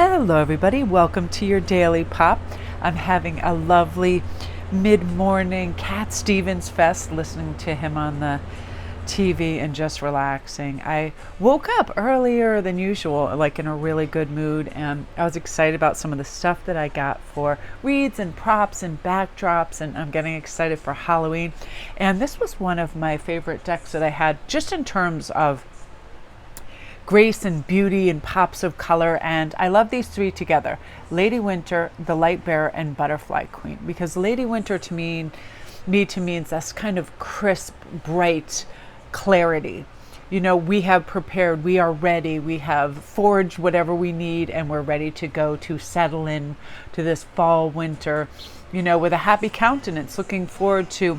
Hello, everybody. Welcome to your Daily Pop. I'm having a lovely mid-morning Cat Stevens fest, listening to him on the TV and just relaxing. I woke up earlier than usual, like in a really good mood, and I was excited about some of the stuff that I got for reads and props and backdrops, and I'm getting excited for Halloween. And this was one of my favorite decks that I had, just in terms of grace and beauty and pops of color. And I love these three together: Lady Winter, the Light Bearer, and Butterfly Queen. Because Lady Winter to me means that's kind of crisp, bright clarity. You know, we have prepared, we are ready, we have forged whatever we need, and we're ready to go to settle in to this fall, winter, you know, with a happy countenance, looking forward to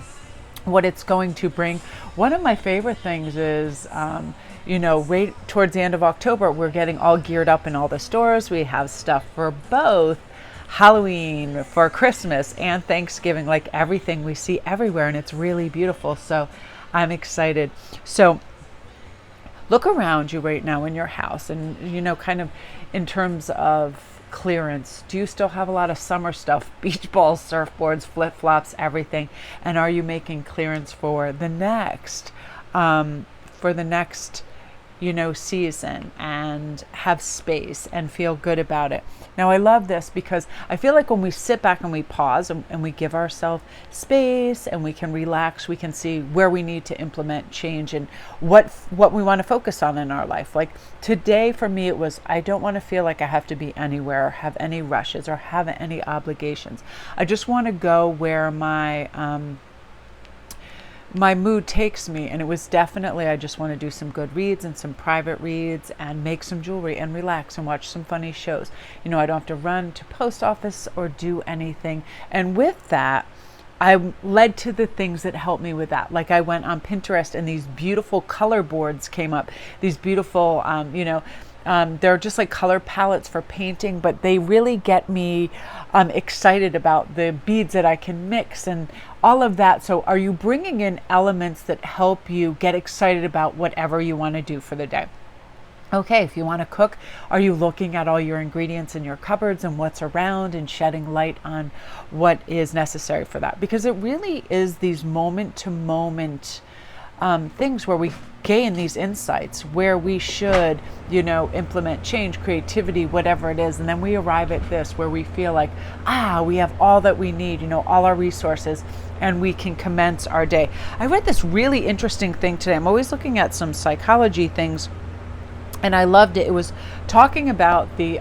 what it's going to bring. One of my favorite things is, right towards the end of October, we're getting all geared up in all the stores. We have stuff for both Halloween, for Christmas, and Thanksgiving, like everything we see everywhere, and it's really beautiful. So I'm excited. So look around you right now in your house, and, kind of in terms of clearance. Do you still have a lot of summer stuff? Beach balls, surfboards, flip-flops, everything. And are you making clearance for the next, season, and have space and feel good about it? Now, I love this because I feel like when we sit back and we pause and we give ourselves space and we can relax, we can see where we need to implement change and what we want to focus on in our life. Like today for me, it was, I don't want to feel like I have to be anywhere or have any rushes or have any obligations. I just want to go where my mood takes me. And it was definitely, I just want to do some good reads and some private reads and make some jewelry and relax and watch some funny shows. I don't have to run to post office or do anything. And with that, I led to the things that helped me with that. Like I went on Pinterest and these beautiful color boards came up, these beautiful, they're just like color palettes for painting, but they really get me excited about the beads that I can mix and all of that. So are you bringing in elements that help you get excited about whatever you want to do for the day? Okay, if you want to cook, are you looking at all your ingredients in your cupboards and what's around and shedding light on what is necessary for that? Because it really is these moment to moment things where we gain these insights, where we should, implement change, creativity, whatever it is. And then we arrive at this where we feel like, we have all that we need, all our resources, and we can commence our day. I read this really interesting thing today. I'm always looking at some psychology things, and I loved it. It was talking about the,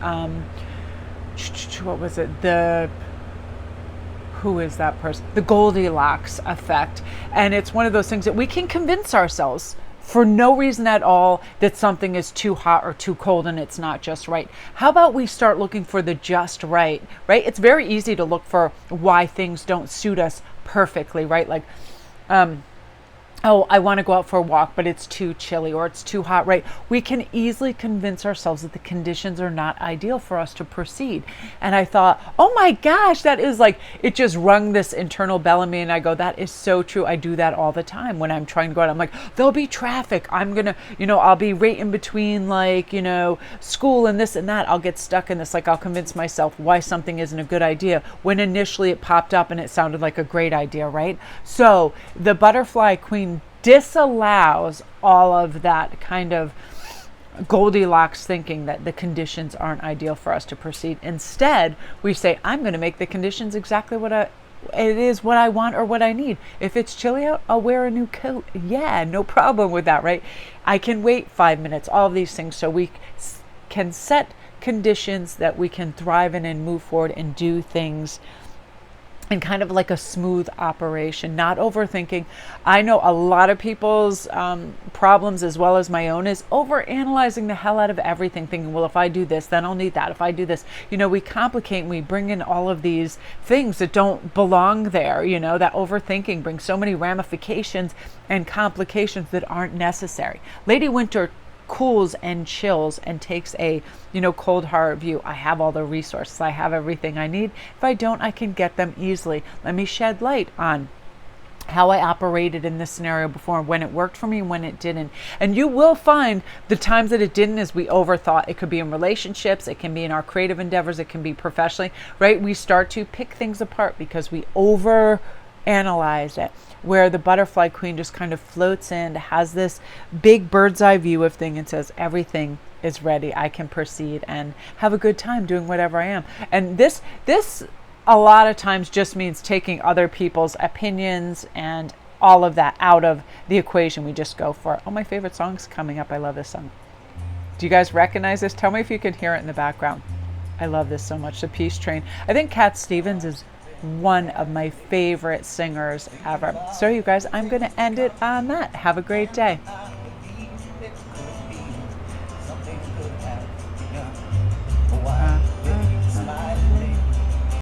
who is that person? The Goldilocks effect. And it's one of those things that we can convince ourselves for no reason at all that something is too hot or too cold and it's not just right. How about we start looking for the just right? It's very easy to look for why things don't suit us perfectly, right? Like, I want to go out for a walk, but it's too chilly or it's too hot, right? We can easily convince ourselves that the conditions are not ideal for us to proceed. And I thought, oh my gosh, that is like, it just rung this internal bell in me. And I go, that is so true. I do that all the time when I'm trying to go out. I'm like, there'll be traffic. I'm going to, I'll be right in between, like, school and this and that. I'll get stuck in this. Like, I'll convince myself why something isn't a good idea when initially it popped up and it sounded like a great idea, right? So the Butterfly Queen disallows all of that kind of Goldilocks thinking that the conditions aren't ideal for us to proceed. Instead, we say, I'm going to make the conditions exactly what I want or what I need. If it's chilly out, I'll wear a new coat. Yeah, no problem with that, right? I can wait 5 minutes, all of these things. So we can set conditions that we can thrive in and move forward and do things and kind of like a smooth operation, not overthinking. I know a lot of people's problems, as well as my own, is overanalyzing the hell out of everything, thinking, well, if I do this, then I'll need that. If I do this, we complicate and we bring in all of these things that don't belong there. That overthinking brings so many ramifications and complications that aren't necessary. Lady Winter cools and chills and takes a cold hard view. I have all the resources, I have everything I need. If I don't, I can get them easily. Let me shed light on how I operated in this scenario before, when it worked for me, when it didn't. And you will find the times that it didn't is we overthought. It could be in relationships, it can be in our creative endeavors, it can be professionally, right? We start to pick things apart because we over analyze it. Where the butterfly queen just kind of floats in, has this big bird's eye view of thing and says, everything is ready. I can proceed and have a good time doing whatever I am. And this a lot of times just means taking other people's opinions and all of that out of the equation. We just go for, oh, my favorite song's coming up. I love this song. Do you guys recognize this? Tell me if you can hear it in the background. I love this so much. The Peace Train. I think Cat Stevens is one of my favorite singers ever. So you guys, I'm going to end it on that. Have a great day.